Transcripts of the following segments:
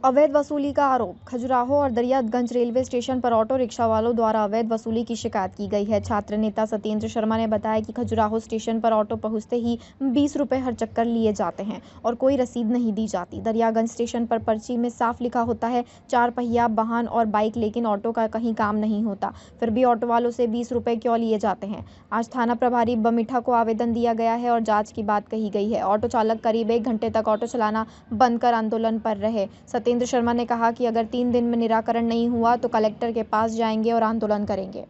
अवैध वसूली का आरोप। खजुराहो और दरियागंज रेलवे स्टेशन पर ऑटो रिक्शा वालों द्वारा अवैध वसूली की शिकायत की गई है। छात्र नेता सत्येंद्र शर्मा ने बताया कि खजुराहो स्टेशन पर ऑटो पहुंचते ही 20 रुपए हर चक्कर लिए जाते हैं और कोई रसीद नहीं दी जाती। दरियागंज स्टेशन पर पर्ची में साफ लिखा होता है 4 पहिया वाहन और बाइक, लेकिन ऑटो का कहीं काम नहीं होता। फिर भी ऑटो वालों से 20 रुपए क्यों लिए जाते हैं? आज थाना प्रभारी बमिठा को आवेदन दिया गया है और जाँच की बात कही गई है। ऑटो चालक करीब 1 घंटे तक ऑटो चलाना बंद कर आंदोलन पर रहे। सत्येंद्र शर्मा ने कहा कि अगर 3 दिन में निराकरण नहीं हुआ तो कलेक्टर के पास जाएंगे और आंदोलन करेंगे।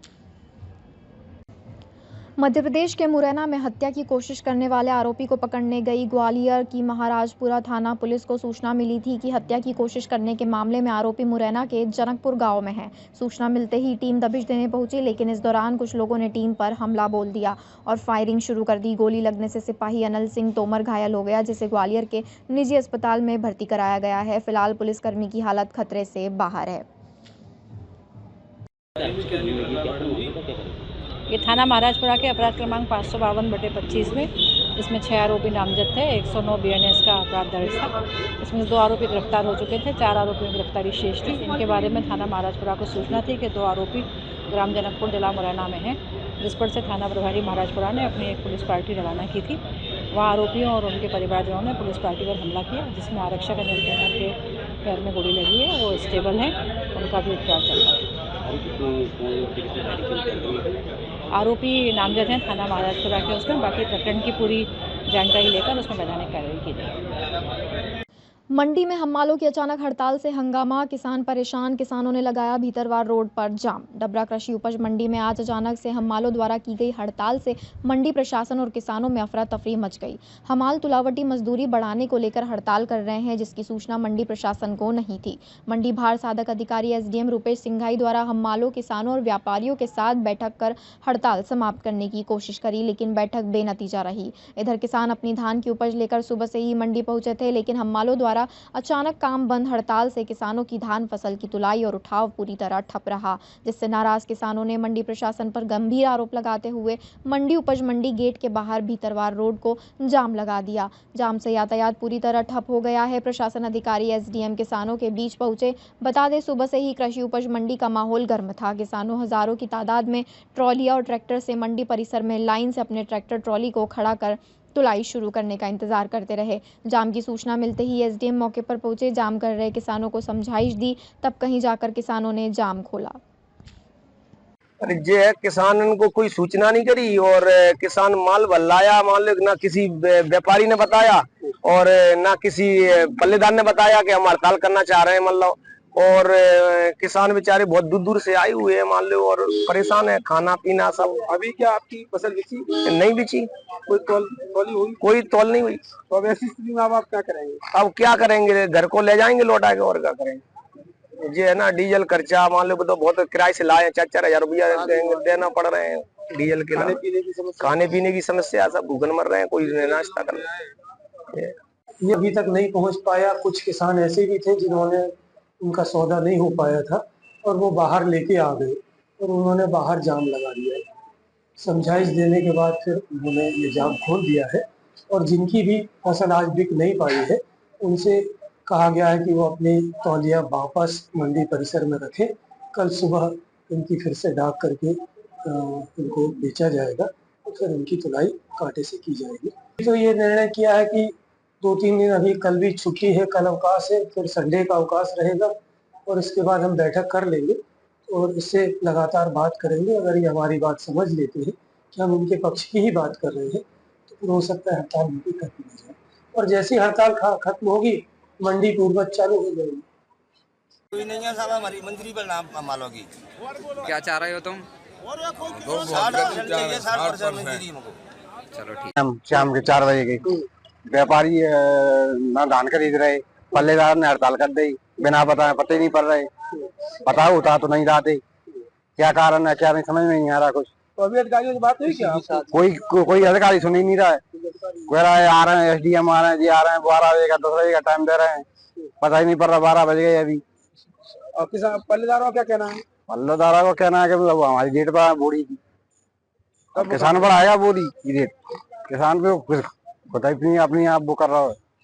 मध्य प्रदेश के मुरैना में हत्या की कोशिश करने वाले आरोपी को पकड़ने गई ग्वालियर की महाराजपुरा थाना पुलिस को सूचना मिली थी कि हत्या की कोशिश करने के मामले में आरोपी मुरैना के जनकपुर गांव में है। सूचना मिलते ही टीम दबिश देने पहुंची, लेकिन इस दौरान कुछ लोगों ने टीम पर हमला बोल दिया और फायरिंग शुरू कर दी। गोली लगने से सिपाही अनल सिंह तोमर घायल हो गया, जिसे ग्वालियर के निजी अस्पताल में भर्ती कराया गया है। फिलहाल पुलिसकर्मी की हालत खतरे से बाहर है। ये थाना महाराजपुरा के अपराध क्रमांक 552/25 में इसमें 6 आरोपी नामजद थे। 109 BNS का अपराध दर्ज था। इसमें 2 आरोपी गिरफ्तार हो चुके थे। 4 आरोपियों की गिरफ्तारी शेष थी। इनके बारे में थाना महाराजपुरा को सूचना थी कि 2 आरोपी ग्राम जनकपुर जिला मुरैना में हैं, जिस पर से थाना प्रभारी महाराजपुरा ने अपनी एक पुलिस पार्टी रवाना की थी। वहाँ आरोपियों और उनके परिवारजनों ने पुलिस पार्टी पर हमला किया, जिसमें आरक्षक अनिल तोमर के पैर में गोली लगी है। वो स्टेबल हैं, उनका भी उपचार चल रहा है। आरोपी नामजद हैं थाना महाराजपुरा के। उसमें बाकी प्रकरण की पूरी जानकारी लेकर उसमें वैधानिक कार्रवाई की जाएगी। मंडी में हम्मालों की अचानक हड़ताल से हंगामा, किसान परेशान। किसानों ने लगाया भीतरवार रोड पर जाम। डबरा कृषि उपज मंडी में आज अचानक से हम्मालों द्वारा की गई हड़ताल से मंडी प्रशासन और किसानों में अफरा तफरी मच गई। हमाल तुलावटी मजदूरी बढ़ाने को लेकर हड़ताल कर रहे हैं, जिसकी सूचना मंडी प्रशासन को नहीं थी। मंडी भार साधक अधिकारी SDM रुपेश सिंघाई द्वारा हम्मालों, किसानों और व्यापारियों के साथ बैठक कर हड़ताल समाप्त करने की कोशिश करी, लेकिन बैठक बेनतीजा रही। इधर किसान अपनी धान की उपज लेकर सुबह से ही मंडी पहुंचे थे, लेकिन हम्मालों द्वारा अचानक काम बंद हड़ताल से किसानों की धान फसल की तुलाई और उठाव पूरी तरह ठप रहा, जिससे नाराज किसानों ने मंडी प्रशासन पर गंभीर आरोप लगाते हुए मंडी उपज मंडी गेट के बाहर भीतरवार रोड को जाम लगा दिया। जाम से यातायात पूरी तरह ठप हो गया है। प्रशासन अधिकारी SDM किसानों के बीच पहुंचे। बता दें, सुबह से ही कृषि उपज मंडी का माहौल गर्म था। किसानों हजारों की तादाद में ट्रॉलियां और ट्रैक्टर से मंडी परिसर में लाइन से अपने ट्रैक्टर ट्रॉली को खड़ा कर तुलाई शुरू करने का इंतजार करते रहे। जाम की सूचना मिलते ही SDM मौके पर पहुंचे। जाम कर रहे किसानों को समझाइश दी, तब कहीं जाकर किसानों ने जाम खोला। अरे ये किसान को कोई सूचना नहीं करी और किसान माल बल्लाया, मान लो ना किसी व्यापारी ने बताया और ना किसी पल्लेदार ने बताया कि हम हड़ताल करना चाह रहे हैं, मान लो। और किसान बेचारे बहुत दूर दूर से आए हुए हैं, मान लो, और परेशान है, खाना पीना सब। अभी क्या आपकी फसल बिची? नहीं बिची, कोई तौली हुई? कोई तौल नहीं हुई। तो अब ऐसी स्थिति में आप क्या करेंगे? अब क्या करेंगे, घर को ले जाएंगे लौटा के, और क्या करेंगे। ये है ना, डीजल खर्चा मान लो तो बहुत किराए से लाए 4-4 हजार रुपया देना पड़ रहे हैं डीजल के। खाने पीने की समस्या, सब भूखन मर रहे हैं, कोई नाश्ता कर रहे हैं। ये अभी तक नहीं पहुंच पाया। कुछ किसान ऐसे भी थे जिन्होंने, उनका सौदा नहीं हो पाया था और वो बाहर लेके आ गए और उन्होंने बाहर जाम लगा दिया। समझाइश देने के बाद फिर उन्होंने ये जाम खोल दिया है और जिनकी भी फसल आज बिक नहीं पाई है उनसे कहा गया है कि वो अपनी तौलिया वापस मंडी परिसर में रखें। कल सुबह इनकी फिर से डाक करके इनको बेचा जाएगा और फिर इनकी तुलाई कांटे से की जाएगी। तो ये निर्णय किया है कि 2-3 दिन, अभी कल भी छुट्टी है, कल अवकाश है, फिर संडे का अवकाश रहेगा और इसके बाद हम बैठक कर लेंगे और इससे लगातार बात करेंगे। अगर ये हमारी बात समझ लेते हैं कि हम उनके पक्ष की ही बात कर रहे हैं तो फिर हो सकता है हड़ताल उनकी खत्म हो जाए और जैसी हड़ताल खत्म होगी मंडी पूर्वज चालू हो जाएगी। कोई नहीं है साहब, हमारी मंजूरी पर नाम मालोगी। क्या चाह रहे हो तुम? 60% चाहिए, 60% मंजूरी हमको। चलो ठीक। शाम के 4 बजे गई, व्यापारी ना धान खरीद रहे, पल्लेदार ने हड़ताल कर दी, बिना बताए, पते नहीं पड़ रहे, पता होता तो नहीं लाते। क्या कारण है, क्या नहीं, समझ में नहीं आ रहा कुछ। तो अभी अधिकारियों से बात हुई क्या? कोई अधिकारी सुन ही नहीं रहा है। कोई आ रहे हैं, SDM आ रहे हैं, जी आ रहे हैं, 12 बजे का 10 बजे का टाइम दे रहे हैं, पता ही नहीं पड़ रहा। 12 बज गए अभी। और किसान पल्लेदारों का क्या कहना है? पल्लेदारों को कहना है कि हमारी रेट पर बोरी की, किसान पर आएगा बोरी की रेट, किसान पे खुद ही अपनी आप वो कर रहा है।